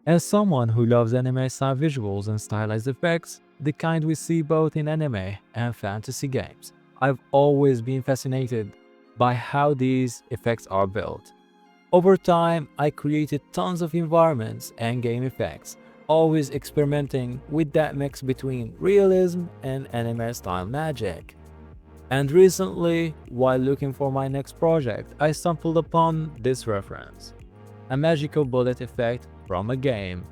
As someone who loves anime style visuals and stylized effects, the kind we see both in anime and fantasy games, I've always been fascinated by how these effects are built. Over time, I created tons of environments and game effects, always experimenting with that mix between realism and anime style magic. And recently, while looking for my next project, I stumbled upon this reference, a magical bullet effect from a game.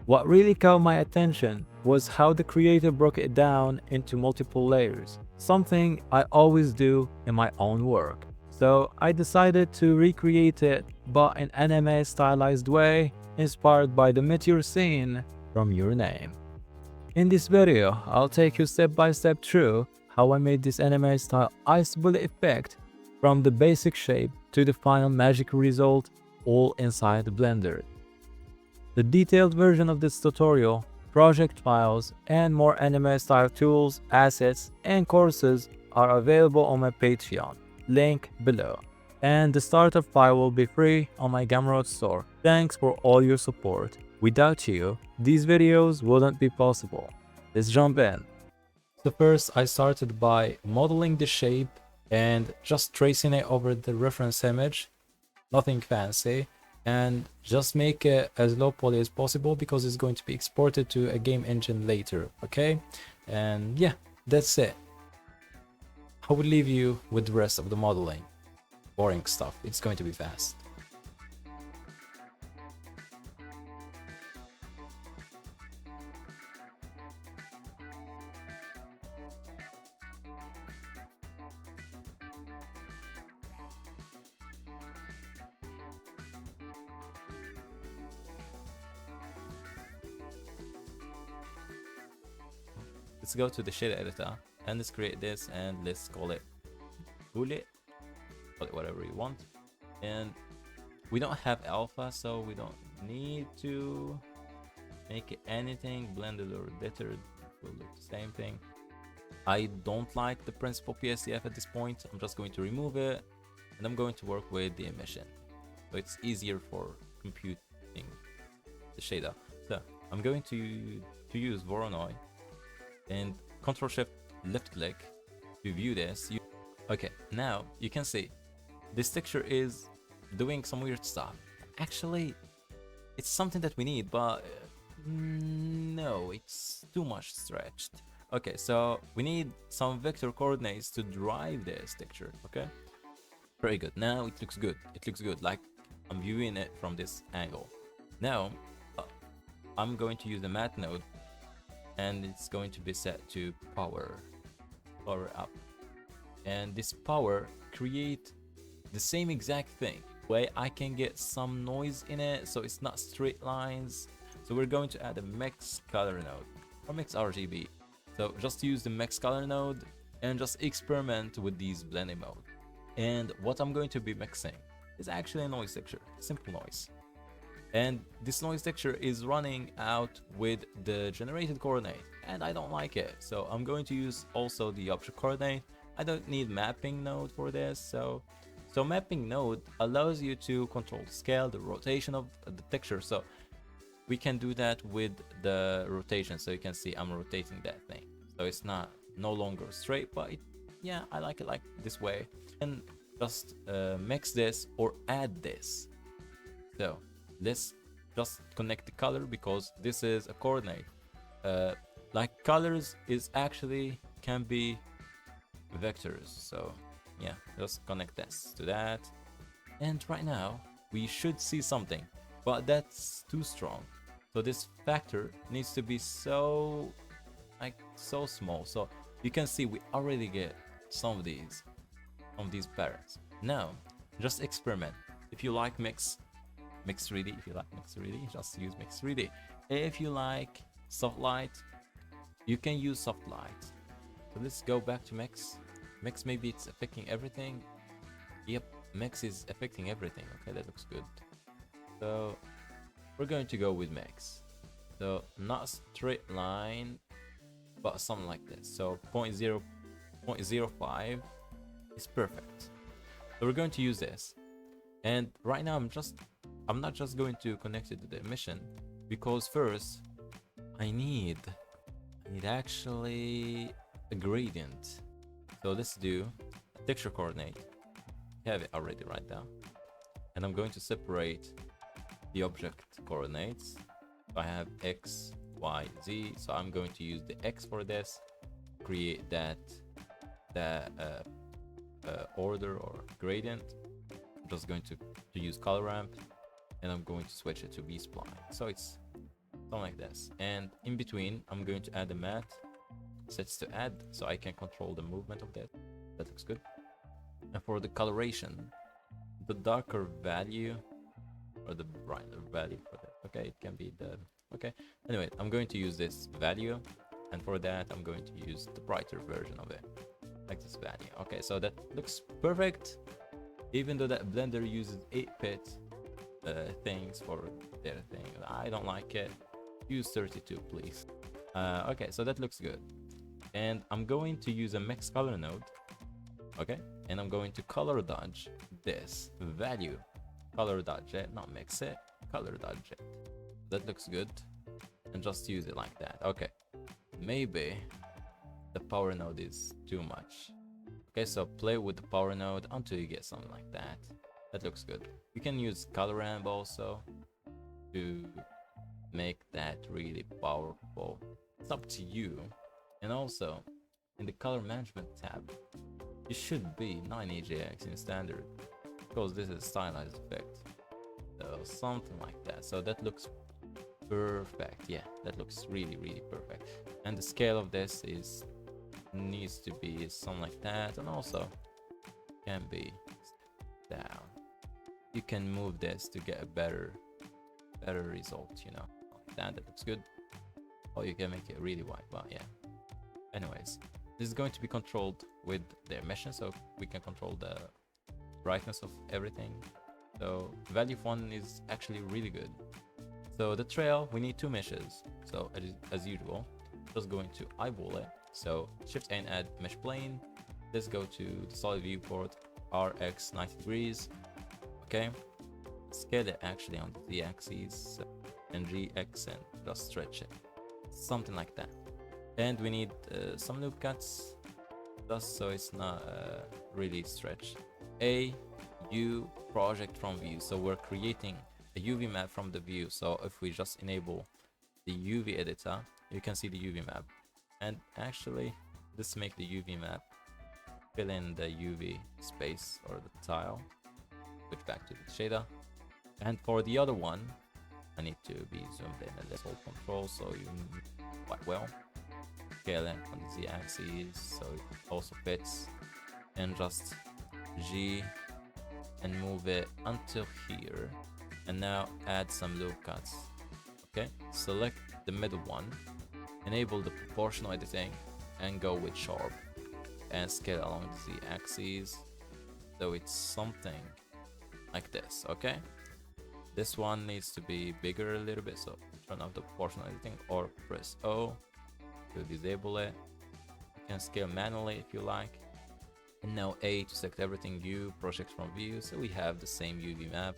What really caught my attention was how the creator broke it down into multiple layers, something I always do in my own work. So I decided to recreate it, but in anime stylized way, inspired by the meteor scene from Your Name. In this video, I'll take you step by step through how I made this anime style ice bullet effect from the basic shape to the final magic result, all inside Blender. The detailed version of this tutorial, project files, and more anime style tools, assets, and courses are available on my Patreon, link below. And the starter file will be free on my Gumroad store. Thanks for all your support. Without you, these videos wouldn't be possible. Let's jump in. So first I started by modeling the shape and just tracing it over the reference image. Nothing fancy, and just make it as low poly as possible because it's going to be exported to a game engine later, okay? And yeah, that's it. I will leave you with the rest of the modeling. Boring stuff, it's going to be fast. Let's go to the shade editor and let's create this and let's call it bullet, call it whatever you want. And we don't have alpha, so we don't need to make it anything blended or lettered. It will look the same thing. I don't like the principal PSDF at this point. I'm just going to remove it and I'm going to work with the emission, so it's easier for computing the shader. So I'm going to use Voronoi and Ctrl Shift left click to view this. Okay, now you can see this texture is doing some weird stuff. Actually, it's something that we need, but no, it's too much stretched. Okay, so we need some vector coordinates to drive this texture. Okay, very good. Now it looks good. It looks good, like I'm viewing it from this angle. Now I'm going to use the matte node and it's going to be set to power up, and this power create the same exact thing way I can get some noise in it so it's not straight lines. So we're going to add a mix color node or mix RGB. So just use the mix color node and just experiment with these blending mode. And what I'm going to be mixing is actually a noise texture, simple noise. And this noise texture is running out with the generated coordinate and I don't like it, so I'm going to use also the object coordinate. I don't need mapping node for this, so mapping node allows you to control the scale, the rotation of the texture, so we can do that with the rotation. So you can see I'm rotating that thing, so it's no longer straight, but yeah, I like it like this way. And just mix this or add this. So let's just connect the color because this is a coordinate. Like colors is actually can be vectors, so yeah, just connect this to that. And right now we should see something, but that's too strong, so this factor needs to be so small. So you can see we already get some of these patterns. Now just experiment. If you like mix 3D, if you like mix 3D, just use mix 3D. If you like soft light, you can use soft light. So let's go back to mix. Mix, maybe it's affecting everything. Yep, mix is affecting everything. Okay, that looks good. So we're going to go with mix. So not straight line, but something like this. So 0.05 is perfect. So we're going to use this. And right now I'm not just going to connect it to the emission. because first I need actually a gradient. So let's do a texture coordinate. Have it already right now, and I'm going to separate the object coordinates. So I have x, y, z. So I'm going to use the x for this, create that order or gradient. I'm just going to use color ramp, and I'm going to switch it to B-spline. So it's something like this. And in between, I'm going to add a matte sets to add, so I can control the movement of that. That looks good. And for the coloration, the darker value or the brighter value for that. Okay, it can be the okay. Anyway, I'm going to use this value, and for that, I'm going to use the brighter version of it, like this value. Okay, so that looks perfect. Even though that Blender uses 8-bit things for their thing, I don't like it. Use 32, please. Okay, so that looks good. And I'm going to use a mix color node. Okay, and I'm going to color dodge this value. Color dodge it, not mix it. Color dodge it. That looks good. And just use it like that. Okay, maybe the power node is too much. Okay, so play with the power node until you get something like that. That looks good. You can use color ramp also to make that really powerful. It's up to you. And also, in the color management tab, it should be 9AJX in standard, because this is stylized effect. So something like that. So that looks perfect. Yeah, that looks really, really perfect. And the scale of this needs to be something like that, and also can be down. You can move this to get a better result, you know. Like that looks good. Or you can make it really white, but yeah. Anyways, this is going to be controlled with the emission, so we can control the brightness of everything. So value of 1 is actually really good. So the trail, we need 2 meshes. So as usual, just going to eyeball it. So shift and add mesh plane. Let's go to the solid viewport, RX 90 degrees. Okay, scale it actually on the z-axis and GX and just stretch it, something like that. And we need some loop cuts, just so it's not really stretched. U project from view. So we're creating a UV map from the view. So if we just enable the UV editor, you can see the UV map. And actually, let's make the UV map, fill in the UV space or the tile, switch back to the shader. And for the other one, I need to be zoomed in a little control so you quite well. Scale it on the z-axis so it also fits, and just G and move it until here. And now add some loop cuts. Okay, select the middle one, enable the proportional editing, and go with sharp and scale along the z-axis so it's something like this. Okay, this one needs to be bigger a little bit, so turn off the proportional editing or press O to disable it. You can scale manually if you like. And now A to select everything, U, project from view, so we have the same UV map.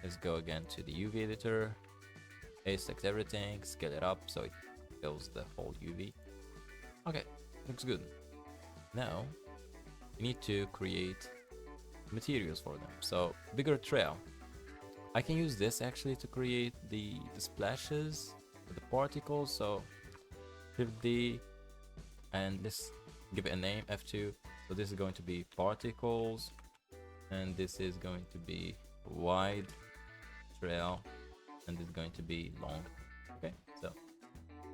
Let's go again to the UV editor. A, select everything, scale it up so it fills the whole UV. Okay, looks good. Now we need to create materials for them. So bigger trail. I can use this actually to create the splashes, the particles. So Shift D, and let's give it a name, F2. So this is going to be particles, and this is going to be wide trail, and this is going to be long. Okay, so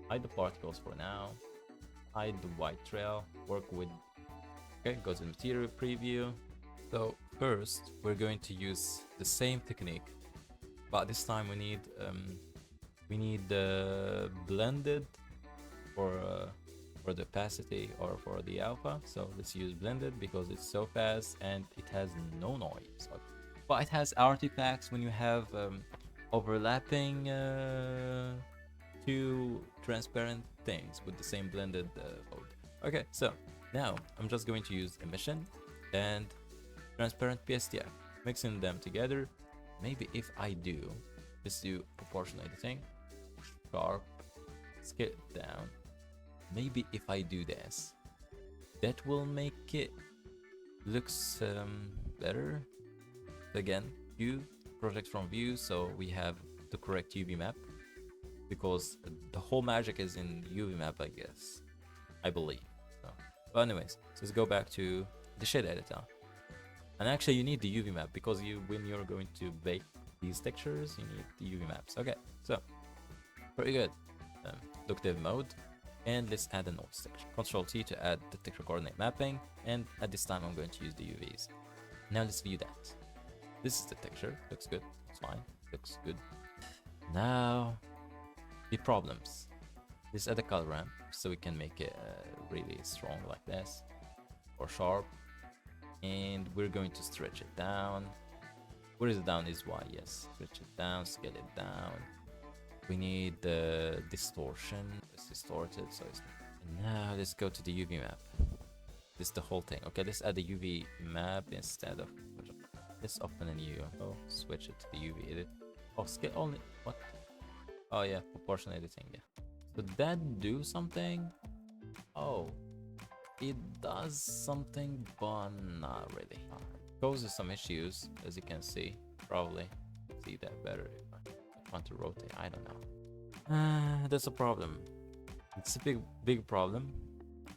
hide the particles for now, hide the white trail, work with, okay, go to the material preview. So first we're going to use the same technique, but this time we need the blended for the opacity or for the alpha. So let's use blended because it's so fast and it has no noise. But it has artifacts when you have overlapping two transparent things with the same blended mode. Okay, so now I'm just going to use emission and transparent PSTF, mixing them together. Maybe if I do, let's do proportional editing. sharp, scale it down. Maybe if I do this, that will make it looks better. Again, view, project from view, so we have the correct UV map, because the whole magic is in UV map, I guess, I believe. So, but anyways, so let's go back to the shade editor. And actually you need the UV map, because when you're going to bake these textures, you need the UV maps. Okay, so pretty good. Look div mode, and let's add a node texture. Control T to add the texture coordinate mapping, and at this time I'm going to use the UVs. Now let's view that. This is the texture, looks good, it's fine, looks good. Now, the problems. Let's add a color ramp, so we can make it really strong like this, or sharp. And we're going to stretch it down. Where is it down is Y, yes. Stretch it down, scale it down. We need the distortion. It's distorted, so it's... And now let's go to the UV map. This is the whole thing. Okay, let's add the UV map instead of... Let's open a new... Oh, switch it to the UV edit. Oh, scale only... What? Oh yeah, proportion editing, yeah. So that do something? Oh. It does something, but not really. It causes some issues, as you can see. Probably see that better if I want to rotate. I don't know. That's a problem. It's a big problem.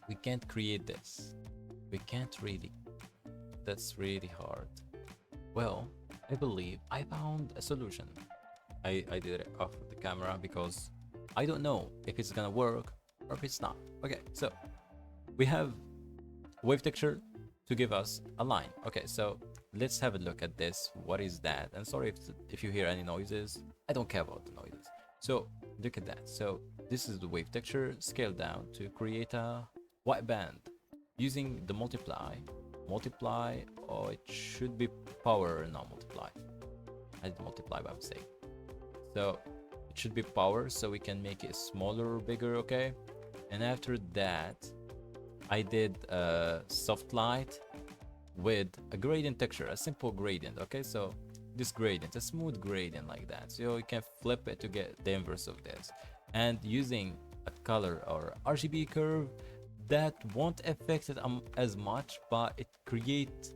We can't create this. We can't really. That's really hard. Well, I believe I found a solution. I did it off of the camera because I don't know if it's gonna work or if it's not. Okay, so we have wave texture to give us a line. Okay, so let's have a look at this. What is that? And sorry if you hear any noises. I don't care about the noises. So look at that. So this is the wave texture scaled down to create a white band using the multiply. Oh, it should be power, not multiply. I did multiply by mistake. So it should be power, so we can make it smaller or bigger. Okay, and after that I did a soft light with a gradient texture, a simple gradient. Okay, so this gradient, a smooth gradient like that, so you can flip it to get the inverse of this. And using a color or RGB curve that won't affect it as much, but it creates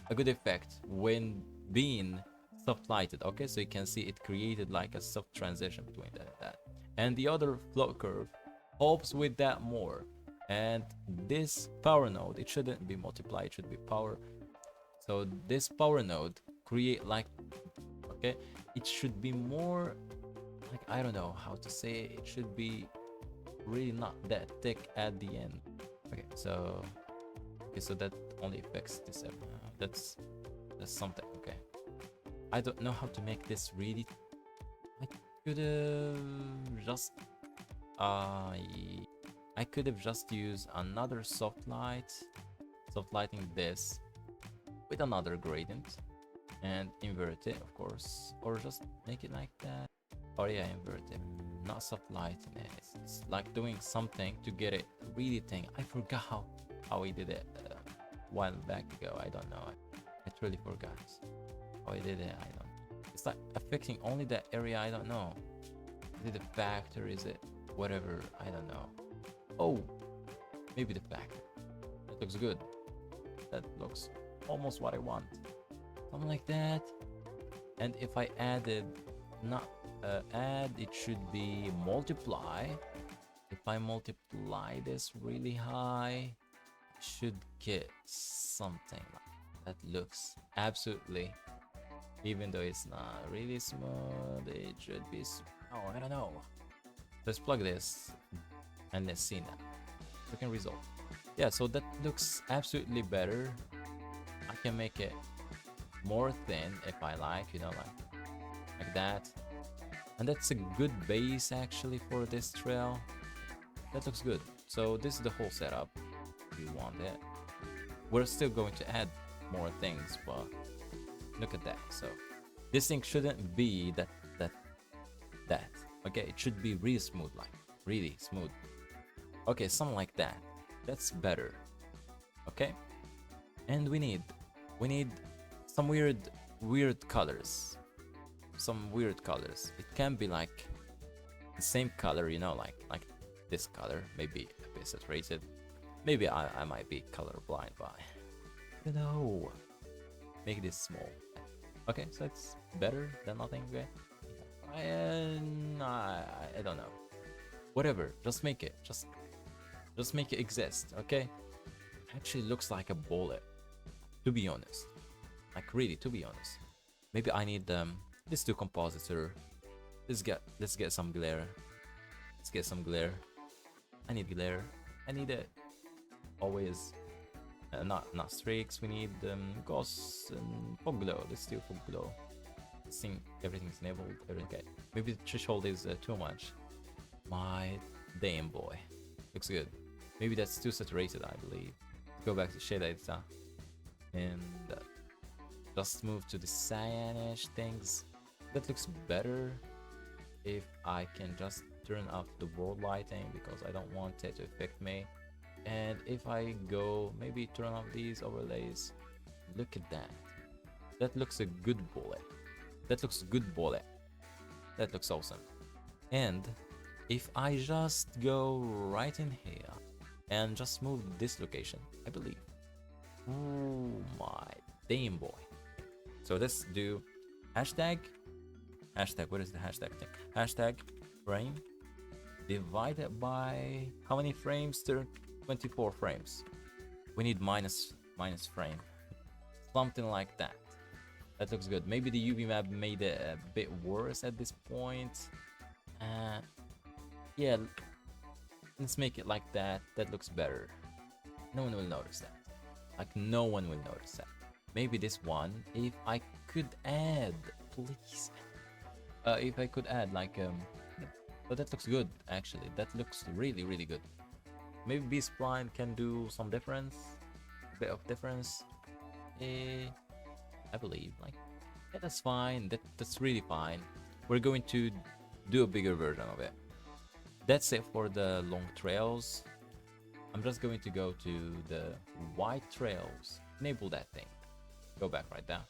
a good effect when being soft lighted. Okay, so you can see it created like a soft transition between that. And the other float curve helps with that more. And this power node, it shouldn't be multiply, it should be power. So this power node create like, okay, it should be more like, I don't know how to say it, should be really not that thick at the end. Okay, so that only affects this. That's something. Okay, I don't know how to make this really. I could have just I could have just used another soft lighting this with another gradient and invert it, of course, or just make it like that. Or yeah, invert it, not soft lighting it. It's like doing something to get it really thing. I forgot how we did it a while back ago. I don't know. I truly forgot how I did it. I don't. It's like affecting only that area. I don't know. Is it a factor? Is it whatever? I don't know. Oh, maybe the factor. That looks good. That looks almost what I want. Something like that. And if I added not add, it should be multiply. If I multiply this really high, I should get something that looks absolutely, even though it's not really smooth, it should be. Oh, I don't know. Let's plug this and let's see now. Looking result. Yeah, so that looks absolutely better. I can make it more thin if I like, you know, like that. And that's a good base actually for this trail. That looks good. So this is the whole setup. If you want it, we're still going to add more things, but look at that. So this thing shouldn't be that. Okay, it should be really smooth, like really smooth. Okay, something like that. That's better. Okay, and we need some weird colors. Some weird colors. It can be like same color, you know, like this color, maybe a bit saturated. Maybe I might be colorblind, but you know, make this small. Okay, so it's better than nothing. Okay, I don't know. Whatever, just make it. Just make it exist. Okay. Actually, looks like a bullet. To be honest, like really, to be honest. Maybe I need this to compositor. Let's get some glare. Let's get some glare. I need glare. I need it. Always. Not streaks. We need ghosts and fog glow. Let's do fog glow. Think everything's enabled. Okay. Maybe the threshold is too much. My damn boy. Looks good. Maybe that's too saturated, I believe. Go back to shade editor and just move to the cyanish things. That looks better if I can just turn off the world lighting because I don't want it to affect me. And if I go maybe turn off these overlays, look at that. That looks a good bullet. That looks a good bullet. That looks awesome. And if I just go right in here and just move this location, I believe. Oh my damn boy. So let's do hashtag, what is the hashtag thing? Hashtag frame divided by how many frames? 24 frames. We need minus frame. Something like that. That looks good. Maybe the UV map made it a bit worse at this point. Yeah, let's make it like that. That looks better. No one will notice that. Like, no one will notice that. Maybe this one, if I could add, please. If I could add, like, but that looks good, actually. That looks really, really good. Maybe B-spline can do some difference. A bit of difference. I believe, like, yeah, that's fine. That's really fine. We're going to do a bigger version of it. That's it for the long trails. I'm just going to go to the white trails. Enable that thing. Go back right down.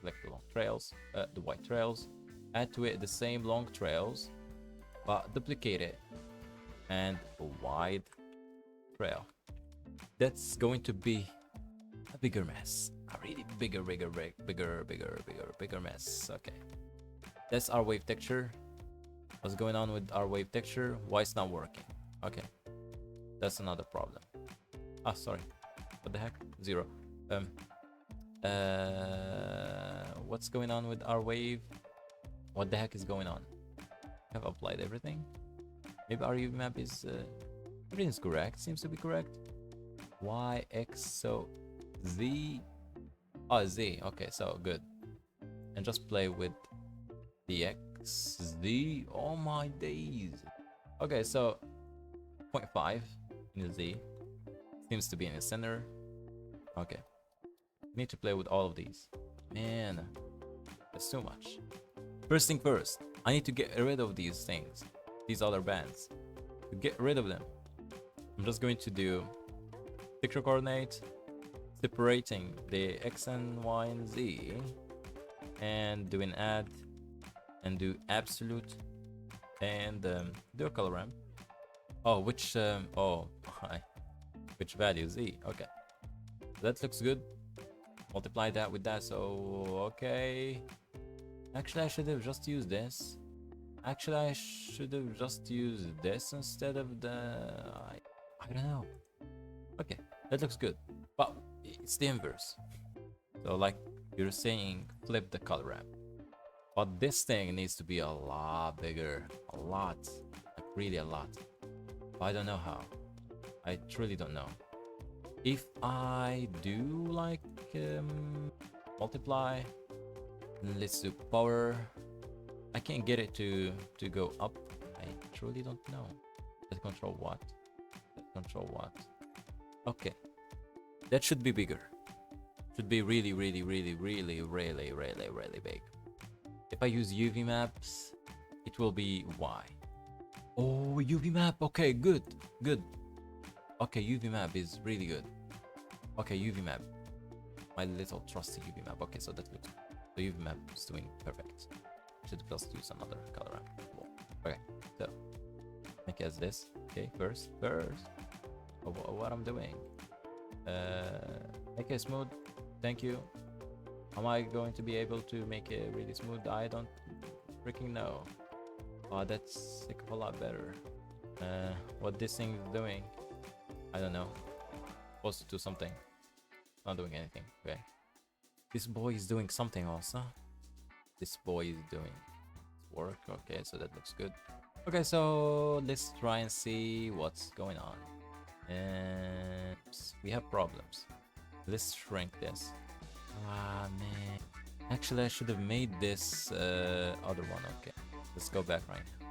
Select the long trails, the white trails. Add to it the same long trails, but duplicate it. And a wide trail. That's going to be a bigger mess. A really bigger mess. Okay. That's our wave texture. What's going on with our wave texture? Why it's not working? Okay. That's another problem. Ah, sorry. What the heck? 0. What's going on with our wave? What the heck is going on? I've applied everything. Maybe our UV map is everything's correct. Seems to be correct. Y, X, so Z. Oh, Z. Okay, so good. And just play with the X, Z. Oh my days. Okay, so 0.5 in the Z. Seems to be in the center. Okay. Need to play with all of these. Man, that's too much. First thing first, I need to get rid of these things. These other bands. To get rid of them, I'm just going to do picture coordinate, separating the X and Y and Z, and do an add, and do absolute, and do a color ramp. Oh, which which value? Z. Okay, that looks good. Multiply that with that. So okay. Actually, I should have just used this. Actually, I should have just used this instead of the. I don't know. Okay, that looks good, but it's the inverse. So, like you're saying, flip the color ramp. But this thing needs to be a lot bigger, a lot, like really a lot. But I don't know how. I truly don't know. If I do like multiply, let's do power. I can't get it to go up. I truly don't know. Let's control what? Let's control what? Okay, that should be bigger. Should be really big. If I use UV maps, it will be Y. Oh, UV map. Okay, good. Okay, UV map is really good. Okay, UV map. My little trusty UV map. Okay, so that looks. The UV map is doing perfect. Should just use another color ramp. Okay, so make it as this. Okay, first. What I'm doing? Make it smooth. Thank you. Am I going to be able to make it really smooth? I don't freaking know. Oh, that's like a lot better. What this thing is doing, I don't know. Supposed to do something. Not doing anything. Okay. This boy is doing something also. This boy is doing work. Okay, so that looks good. Okay, so let's try and see what's going on. And we have problems. Let's shrink this. Ah, man. Actually, I should have made this other one. Okay, let's go back right now.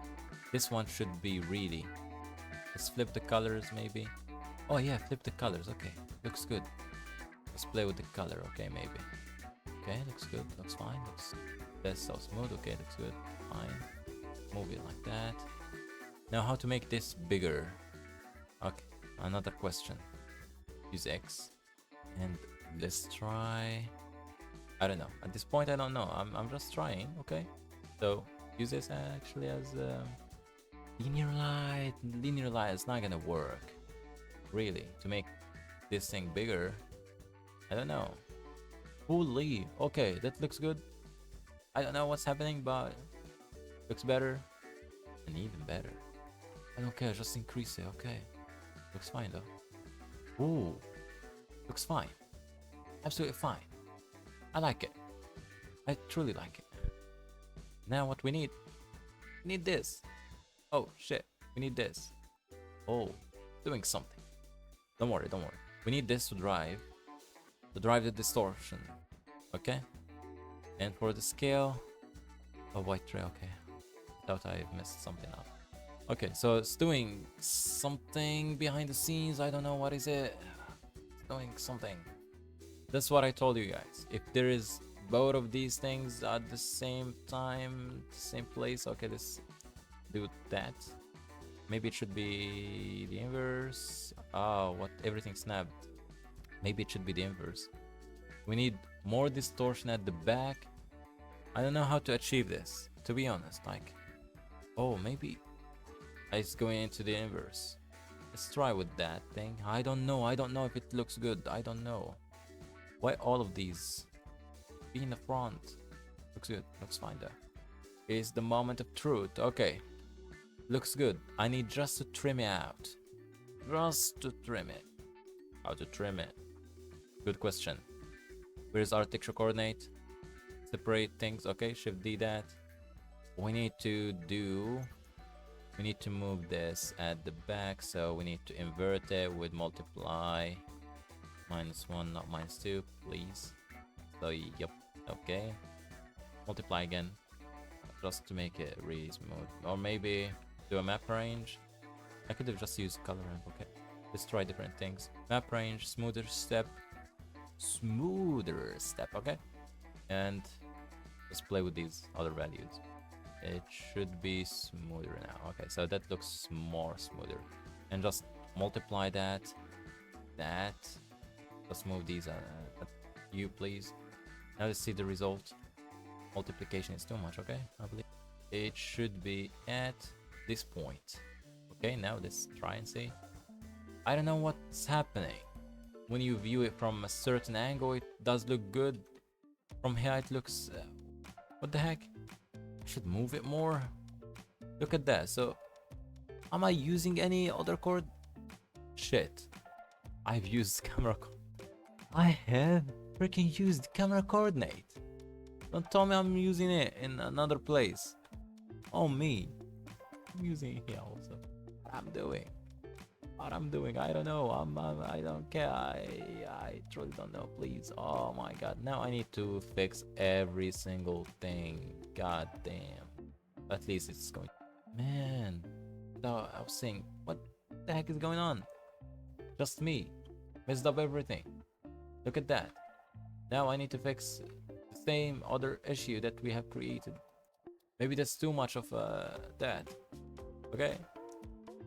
This one should be really. Let's flip the colors maybe. Oh yeah, flip the colors. Okay, looks good. Let's play with the color. Okay, maybe. Okay, looks good. Looks fine. That's so smooth. Okay, looks good. Fine. Move it like that. Now, how to make this bigger? Okay, another question. Use X, and let's try. I don't know. At this point, I don't know. I'm just trying. Okay, so use this actually as linear light. Linear light is not gonna work. Really, to make this thing bigger. I don't know. Holy. Okay, that looks good. I don't know what's happening, but looks better. And even better. I don't care, just increase it, okay. Looks fine though. Ooh. Looks fine. Absolutely fine. I like it. I truly like it. Now what we need this. Oh shit. We need this. Oh, doing something. Don't worry. We need this to drive the distortion. Okay? And for the scale, a white tray, okay. Thought I messed something up. Okay, so it's doing something behind the scenes. I don't know what is it. It's doing something. That's what I told you guys. If there is both of these things at the same time, same place, okay, let's do that. Maybe it should be the inverse. Oh, what? Everything snapped. Maybe it should be the inverse. We need more distortion at the back. I don't know how to achieve this, to be honest. Like, oh, maybe it's going into the inverse. Let's try with that thing. I don't know if it looks good. I don't know. Why all of these? Be in the front. Looks good. Looks fine there. Is the moment of truth. Okay. Looks good. I need just to trim it out. Just to trim it. How to trim it? Good question. Where's our texture coordinate? Separate things. Okay, Shift D that. We need to move this at the back, so we need to invert it with multiply -1, not -2, please. So yep, okay. Multiply again, just to make it really smooth. Or maybe do a map range. I could have just used color ramp. Okay, let's try different things. Map range, smoother step. Okay, and let's play with these other values. It should be smoother now. Okay, so that looks more smoother. And just multiply that. Let's move these you please. Now let's see the result. Multiplication is too much, okay? I believe it should be at this point. Okay, now let's try and see. I don't know what's happening. When you view it from a certain angle, it does look good. From here, it looks... what the heck? I should move it more. Look at that. So, am I using any other chord? Shit. I've used camera... I have freaking used camera coordinate. Don't tell me I'm using it in another place. Oh, me. I'm using it here also. What I'm doing, I don't know. I don't care. I truly don't know. Please. Oh my god. Now I need to fix every single thing. God damn. At least it's going. Man. So I was saying, what the heck is going on? Just me. Messed up everything. Look at that. Now I need to fix the same other issue that we have created. Maybe that's too much of that. Okay.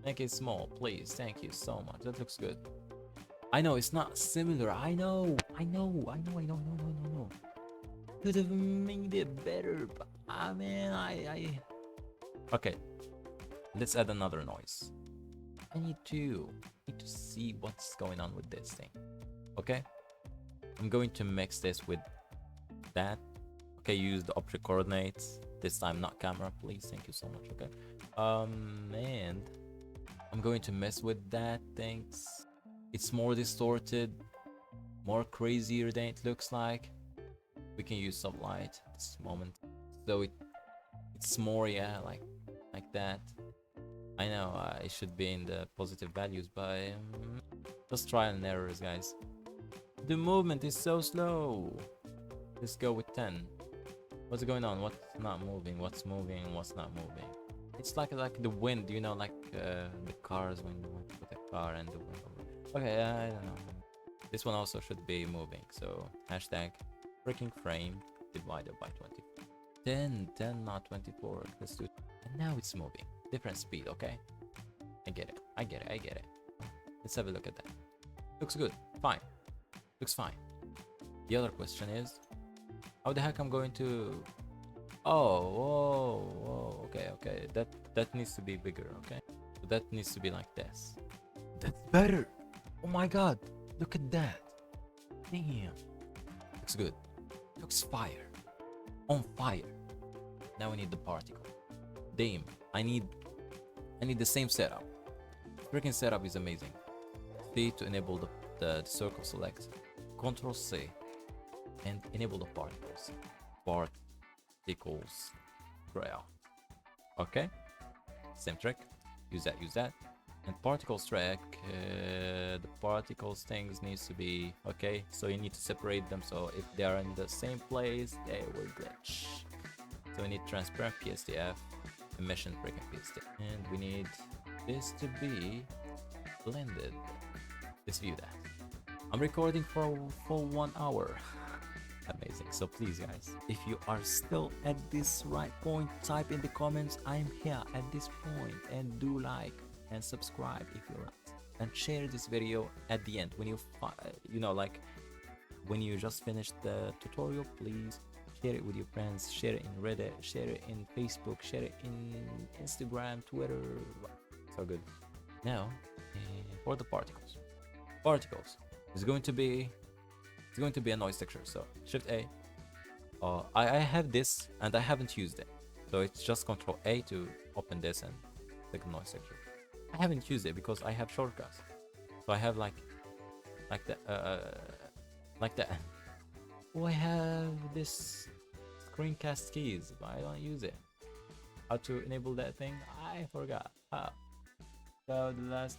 Make it small, please. Thank you so much. That looks good. I know it's not similar. I know. Could have made it better, but man, I. Okay, Let's add another noise. I need to see what's going on with this thing. Okay, I'm going to mix this with that. Okay, use the object coordinates this time, not camera, please. Thank you so much. Okay, and I'm going to mess with that. Thanks. It's more distorted, more crazier than it looks like. We can use some light at this moment, so it's more, yeah, like that. I know it should be in the positive values, but just trial and errors, guys. The movement is so slow. Let's go with 10. What's going on? What's not moving? What's moving? What's not moving? It's like the wind, you know, like the cars when you went with the car and the wind. Okay, I don't know. This one also should be moving. So hashtag freaking frame divided by 20. 10, not 24. Let's do it. And now it's moving. Different speed, okay? I get it. Let's have a look at that. Looks good. Fine. Looks fine. The other question is, how the heck I'm going to... Oh, okay. That needs to be bigger, okay? So that needs to be like this. That's better. Oh my god. Look at that. Damn. Looks good. Looks fire. On fire. Now we need the particle. Damn. I need the same setup. Freaking setup is amazing. C to enable the circle select. Control C and enable the particles. Particles trail. Okay. Same trick. Use that. And particles track. The particles things needs to be okay. So you need to separate them. So if they are in the same place, they will glitch. So we need transparent PSDF. Emission freaking PSDF. And we need this to be blended. Let's view that. I'm recording for a full 1 hour. Amazing. So please, guys, if you are still at this right point, type in the comments I'm here at this point, and do like and subscribe if you're not, and share this video at the end when you like when you just finished the tutorial. Please share it with your friends, share it in Reddit, share it in Facebook, share it in Instagram, Twitter. So good. Now for the particles is going to be a noise texture. So Shift A. I have this and I haven't used it, so it's just Control A to open this and click noise texture. I haven't used it because I have shortcuts. So I have like that. Oh, I have this screencast keys, but I don't use it. How to enable that thing? I forgot. So the last.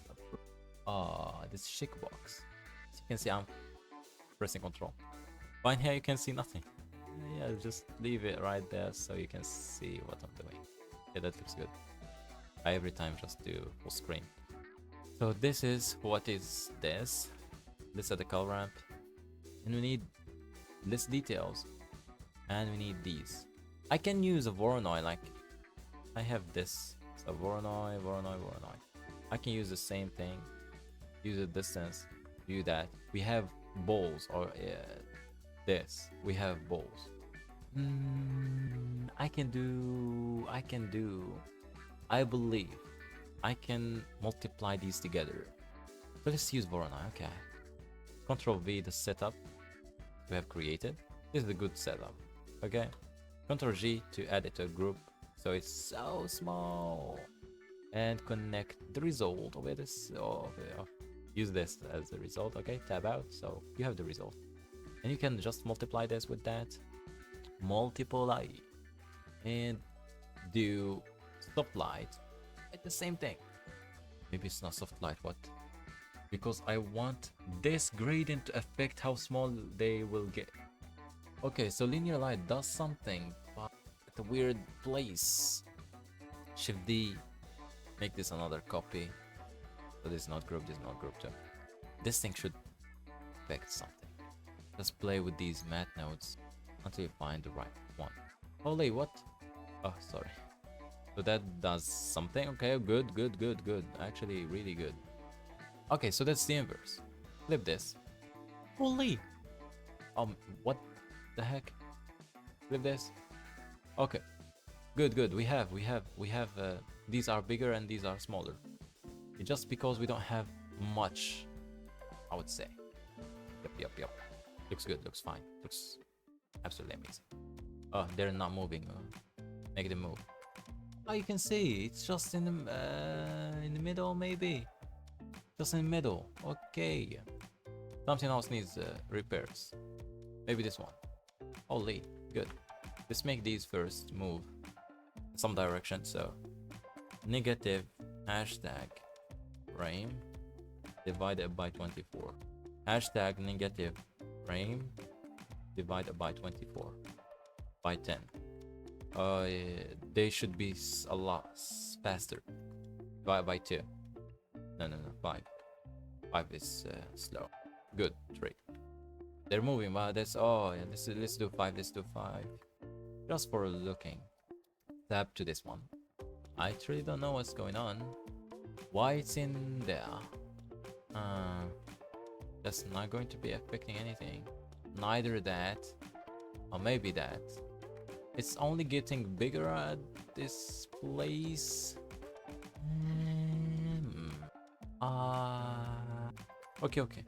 This chic box. As you can see, I'm pressing Control. Fine, here you can see nothing. Yeah, just leave it right there so you can see what I'm doing. Yeah, that looks good. I every time just do full screen. So this is what is this. Let's add the color ramp. And we need less details. And we need these. I can use a Voronoi, like I have this. So Voronoi. I can use the same thing. Use a distance. Do that. We have balls, or this. We have balls. I believe I can multiply these together. So let's use Voronoi. Okay. Control V, the setup we have created. This is a good setup. Okay. Control G to add it to a group. So it's so small. And connect the result with this. Use this as a result. Okay. Tab out. So you have the result. And you can just multiply this with that. Multiply. And do soft light. It's the same thing. Maybe it's not soft light. What? Because I want this gradient to affect how small they will get. Okay, so linear light does something, but at a weird place. Shift D, make this another copy. So this is not group, this is not group too. This thing should affect something. Just play with these matte nodes until you find the right one. Holy, what? Oh, sorry. So that does something. Okay, good. Actually, really good. Okay, so that's the inverse. Flip this. Holy! What the heck? Flip this. Okay, good. We have these are bigger and these are smaller. It's just because we don't have much, I would say. Yep. Looks good, looks fine, looks absolutely amazing. Oh, they're not moving. Make them move. Oh, you can see it's just in the middle, maybe. Just in the middle. Okay. Something else needs repairs. Maybe this one. Holy, good. Let's make these first move in some direction. So negative hashtag frame divided by 24. Hashtag negative frame divided by 24 by 10. They should be a lot faster. Divided by 2. No, 5. 5 is slow. Good, 3. They're moving, but that's let's do 5. Let's do 5. Just for looking. Tab to this one. I truly don't know what's going on. Why it's in there? That's not going to be affecting anything. Neither that, or maybe that. It's only getting bigger at this place. Okay.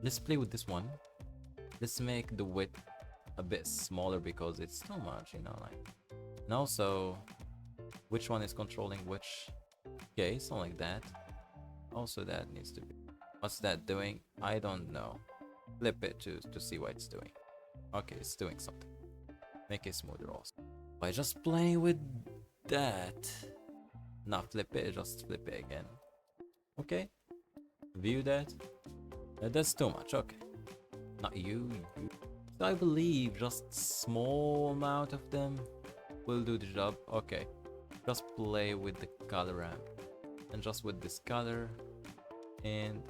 Let's play with this one. Let's make the width a bit smaller because it's too much, you know, like. And also, which one is controlling which? Okay, something like that. Also, that needs to be. What's that doing? I don't know. Flip it to see what it's doing. Okay, it's doing something. Make it smoother also. By just playing with that. Not flip it, just flip it again. Okay. View that. That's too much, okay. Not you. So I believe just small amount of them will do the job. Okay. Just play with the color ramp. And just with this color. And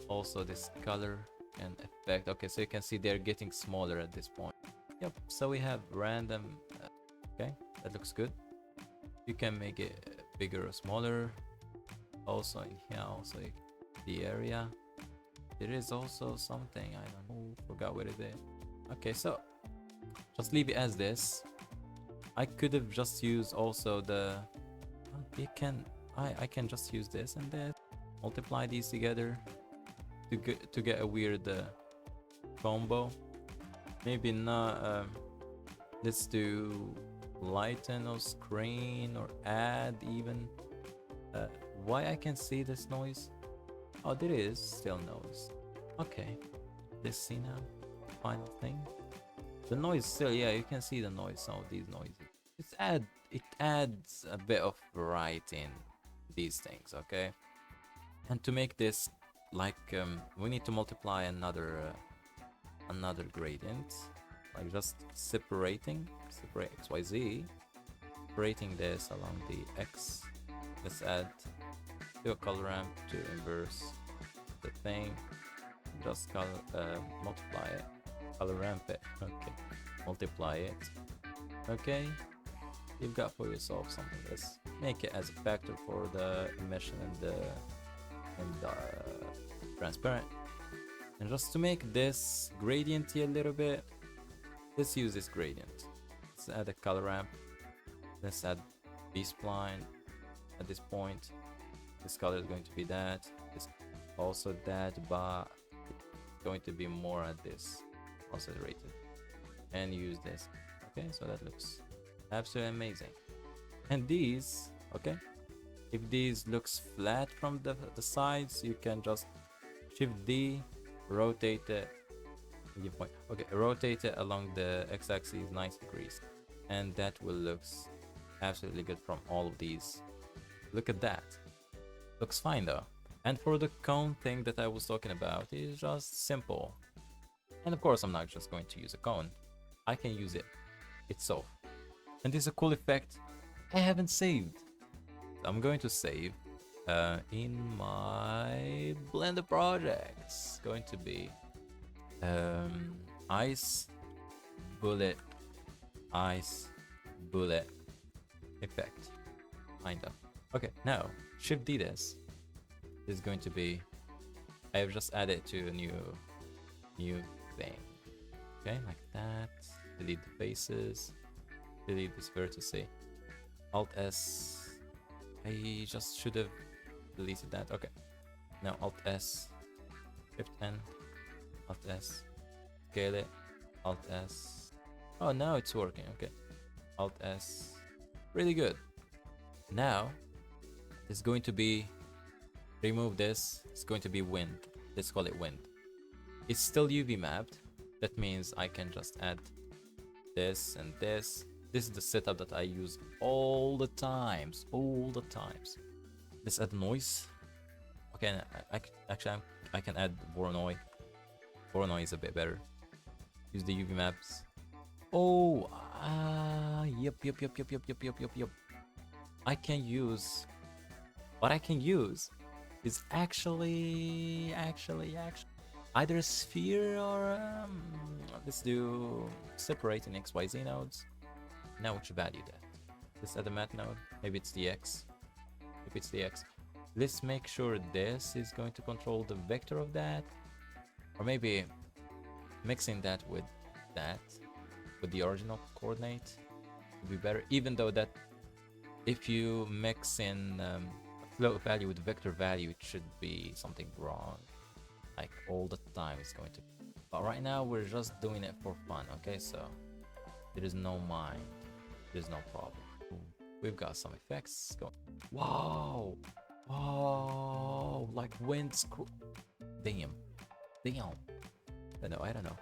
also this color and effect. Okay, so you can see they're getting smaller at this point. Yep, so we have random. Okay, that looks good. You can make it bigger or smaller. Also in here, also the area. There is also something, I don't know, forgot what it is. Okay, so just leave it as this. I could have just used also the. I can just use this and this. Multiply these together to get a weird combo. Maybe not. Let's do lighten or screen or add even. Why I can see this noise? Oh, there is still noise. Okay, let's see now. Final thing. The noise still, yeah, you can see the noise. Some of these noises. It adds a bit of variety in these things. Okay. And to make this like we need to multiply another gradient, like just separate XYZ, separating this along the X. Let's add do a color ramp to inverse the thing. Just multiply it, color ramp it. Okay, multiply it. Okay, you've got for yourself something. Let's make it as a factor for the emission and the transparent. And just to make this gradient here a little bit, let's use this gradient. Let's add a color ramp. Let's add B-spline at this point. This color is going to be that. This also that, but it's going to be more at this concentrated. And use this. Okay, so that looks absolutely amazing. And these, okay, if these looks flat from the sides, you can just Shift D, rotate it. Okay, rotate it along the x-axis 90 degrees, and that will looks absolutely good from all of these. Look at that. Looks fine though. And for the cone thing that I was talking about, is just simple. And of course, I'm not just going to use a cone. I can use it itself. And this is a cool effect I haven't saved. I'm going to save in my Blender projects. Going to be ice bullet effect, kind of. Okay, now Shift D this is going to be. I have just added to a new thing. Okay, like that. Delete the faces. Delete this vertice. Alt S. I just should have deleted that. Okay. Now Alt S, Shift N, Alt S, scale it, Alt S. Oh, now it's working. Okay. Alt S. Really good. Now it's going to be, remove this. It's going to be wind. Let's call it wind. It's still UV mapped. That means I can just add this and this. This is the setup that I use all the times. Let's add noise. Okay, actually I can add Voronoi. Voronoi is a bit better. Use the UV maps. Oh, yep. I can use, what I can use is actually either a sphere or let's do separating XYZ nodes. Now which value that? Let's add a math node. Maybe it's the X. If it's the X, let's make sure this is going to control the vector of that, or maybe mixing that with the original coordinate would be better. Even though that if you mix in float value with vector value, it should be something wrong. Like all the time it's going to. But right now we're just doing it for fun. Okay, so there is no mind. There's no problem. We've got some effects going. Wow! Like wind screw. Damn. I don't know.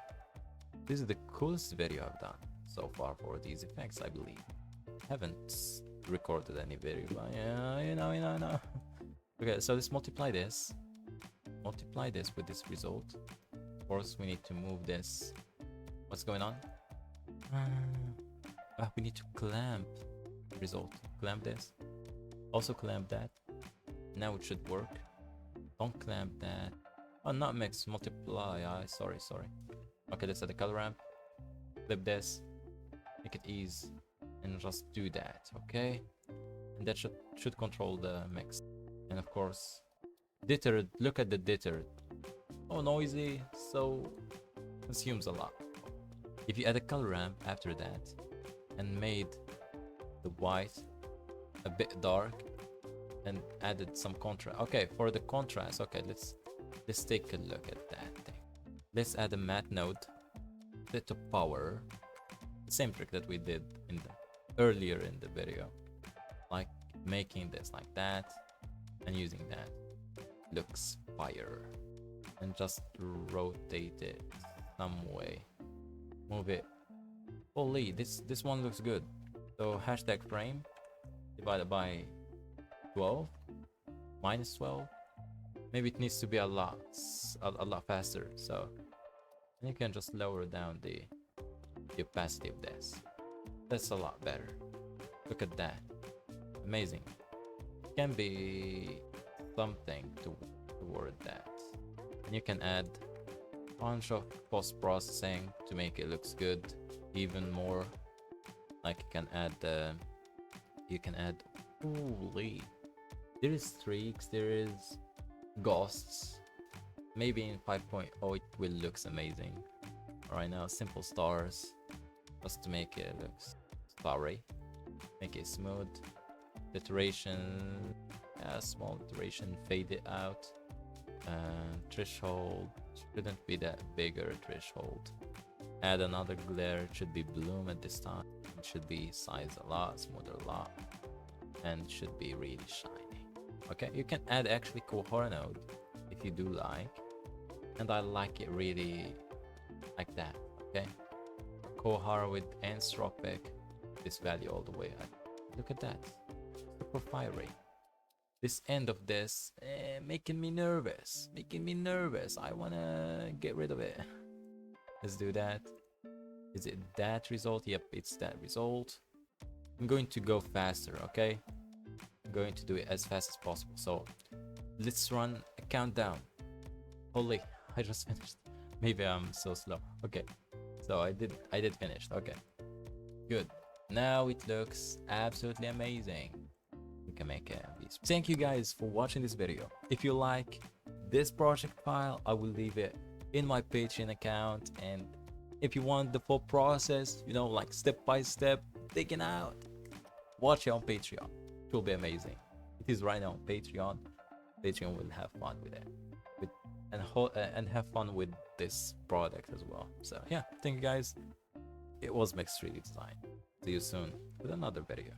This is the coolest video I've done so far for these effects, I believe. Haven't recorded any video, but yeah, you know. Okay, so let's multiply this. Multiply this with this result. Of course, we need to move this. What's going on? We need to clamp result. Clamp this. Also clamp that. Now it should work. Don't clamp that. Oh, not mix. Multiply. Sorry. Okay, let's add the color ramp. Flip this. Make it ease. And just do that. Okay. And that should control the mix. And of course, dittered. Look at the dittered. Oh, noisy. So consumes a lot. If you add a color ramp after that and made the white a bit dark and added some contrast. Okay, for the contrast, okay, let's take a look at that thing. Let's add a matte node, set to power, the same trick that we did in the earlier in the video, like making this like that and using that. Looks fire. And just rotate it some way. Move it. Holy, this one looks good. So hashtag frame divided by 12 minus 12. Maybe it needs to be a lot faster. So you can just lower down the opacity of this. That's a lot better. Look at that. Amazing. Can be something toward that. And you can add a bunch of post-processing to make it looks good even more. Like you can add holy, there is streaks, there is ghosts. Maybe in 5.0 it will looks amazing. Right now simple stars just to make it look starry, make it smooth. Iteration, small iteration, fade it out. Threshold shouldn't be that bigger threshold. Add another glare, it should be bloom at this time. It should be size a lot, smoother a lot, and should be really shiny. Okay, you can add actually cohort node if you do like, and I like it really like that. Okay, cohort with anthropic, this value all the way up. Look at that, super fiery. This end of this making me nervous. I wanna get rid of it. Let's do that. Is it that result? Yep, it's that result. I'm going to go faster, okay? I'm going to do it as fast as possible. So let's run a countdown. Holy, I just finished. Maybe I'm so slow. Okay, so I did finish. Okay, good. Now it looks absolutely amazing. We can make a piece. Thank you guys for watching this video. If you like this project file, I will leave it in my Patreon account, and if you want the full process, you know, like step by step, taken out, watch it on Patreon. It will be amazing. it is right now on Patreon. Patreon will have fun with it, with and have fun with this product as well. So yeah, thank you guys. It was Mixed 3D Design. See you soon with another video.